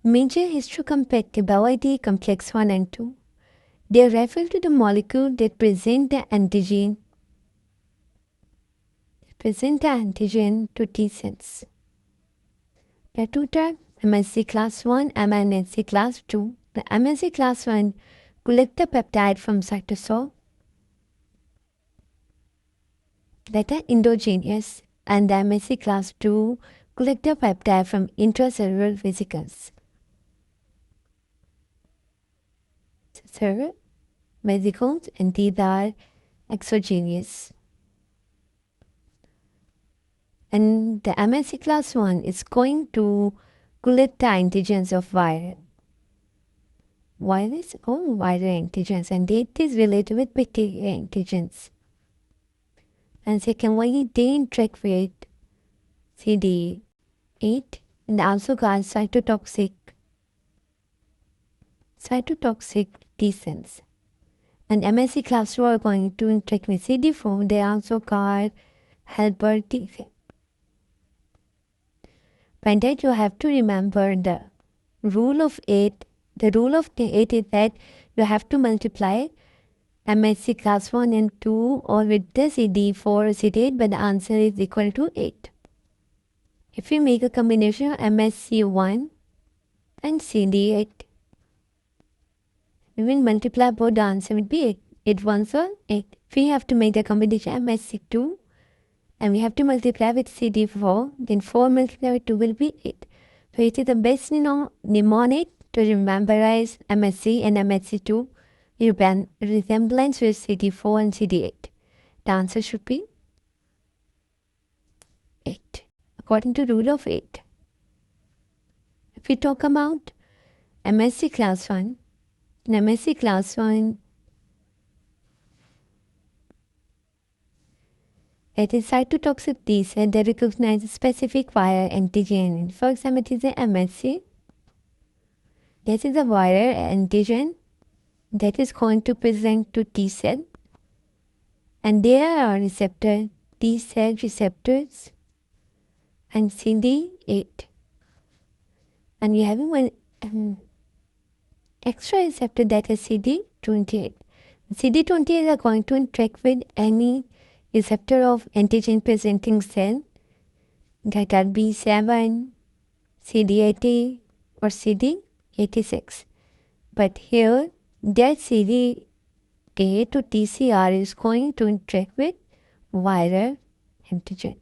Major Histocompatibility Complex 1 and 2. They refer to the molecule that present the antigen to T-cells. There are two types, MHC Class I and MHC Class II. The MHC Class I collect the peptide from cytosol that are endogenous, and the MHC Class II collect the peptide from intracellular vesicles. Cellular vesicles, and these are exogenous. And the MHC Class I is going to collect the antigens of viral antigens, and it is related with bacterial antigens. And secondly, they interact with CD8 and also called cytotoxic T-cells. And MHC Class II are going to interact with CD4, they are also called helper T-cells. By that you have to remember the rule of 8. The rule of the 8 is that you have to multiply MHC Class I and 2 or with the CD4 or CD8, but the answer is equal to 8. If you make a combination of MHC I and CD8, we will multiply both, the answer will be 8. 8 ones are 8. If we have to make the combination MHC 2 and we have to multiply with CD4, then 4 multiplied with 2 will be 8. So it is the best mnemonic to memorize MHC and MHC2 resemblance with CD4 and CD8. The answer should be 8, according to rule of 8. If we talk about MHC Class I, in MHC Class I, it is cytotoxic T-cell that recognize a specific viral antigen. For example, it is a MHC. This is a viral antigen that is going to present to T-cell, and there are receptor T-cell receptors and CD8, and we have one extra receptor that is CD28. CD28 are going to interact with any receptor of antigen presenting cell that are B7, CD80 or CD86. But here that CD8 to TCR is going to interact with viral antigen.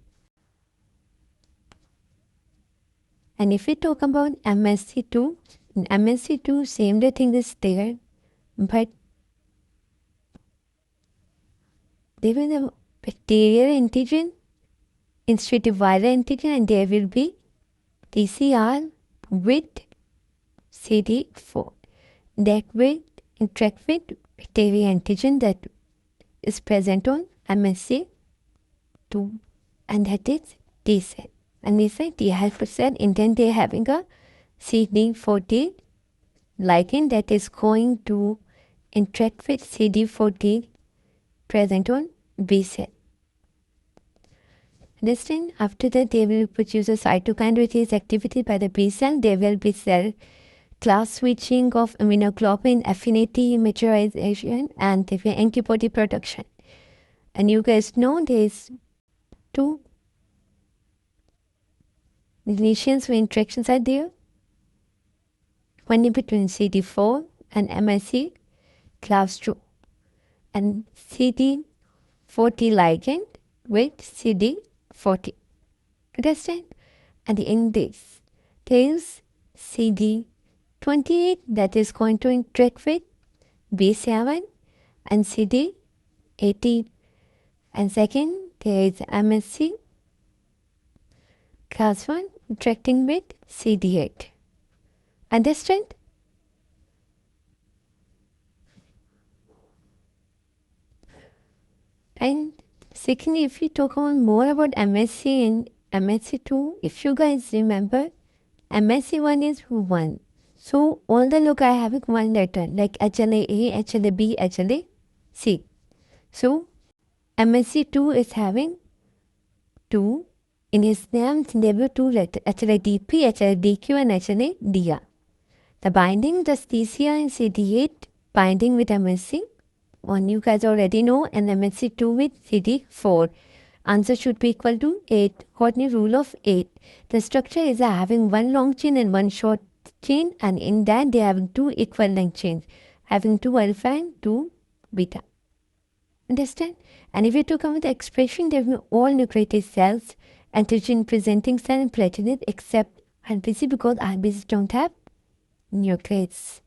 And if we talk about MHC2, in MHC2 same the thing is there, but there will be a bacterial antigen instead of viral antigen, and there will be TCR with CD4 that will interact with bacterial antigen that is present on MHC2, and that is T cell. And we say T helper cell, and then they are having a CD4 ligand that is going to interact with CD4 present on B cell. Understand? After that, they will produce a cytokine which is activated by the B cell. There will be cell class switching of immunoglobulin affinity, maturation, and there will be antibody production. And you guys know there is two relations where interactions are there. One in between CD4 and MHC Class II, and CD4 ligand with CD40. Understand? And in this, there is CD28 that is going to interact with B7 and CD18. And second, there is MHC Class I interacting with CD8. Understand? And secondly, if we talk about more about MHC and MHC2, if you guys remember, MHC1 is 1. So all the look I have one letter like HLA-A, HLA-B, HLA-C. So MHC2 is having 2. In his name, there were 2 letters, HLA-DP, HLA-DQ and HLA-DR. The binding, the TCR and CD8 binding with MHC. One you guys already know, and MHC 2 with CD4. Answer should be equal to 8. Courtney rule of 8. The structure is having one long chain and one short chain, and in that they are having two equal length chains, having 2 alpha and 2 beta. Understand? And if you took out the expression, there will be all nucleated cells, antigen presenting cell and platelet except RBC, because RBCs don't have nucleates.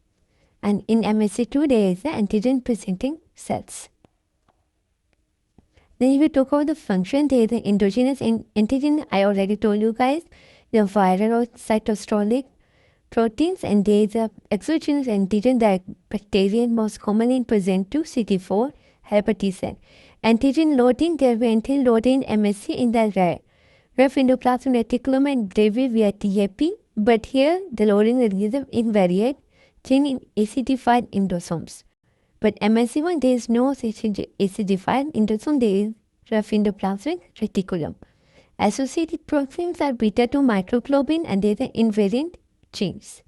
And in MHC2 there is the antigen presenting cells. Then if you talk about the function, there is the endogenous antigen. I already told you guys, the viral or cytosolic proteins, and there is a exogenous antigen that bacterial most commonly present to CD4 helper T cell. Antigen loading, there will be antigen loading MHC in the ref endoplasmic reticulum and delivery via TAP, but here the loading will give them invariant chain in acidified endosomes. But MHC1, there is no acidified endosome, there is ref endoplasmic reticulum. Associated proteins are beta-2 microglobin, and they are the invariant chains.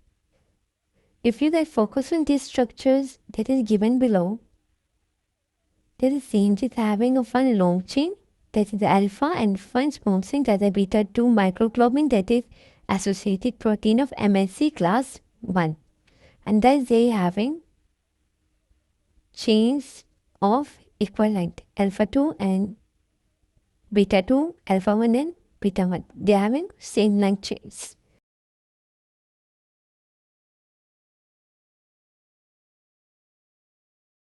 If you guys focus on these structures that is given below, there is changes having of one long chain, that is alpha, and one small chain, that is beta-2 microglobin, that is associated protein of MHC class I. And thus they having chains of equal length, alpha 2 and beta 2, alpha 1 and beta 1. They are having same length chains.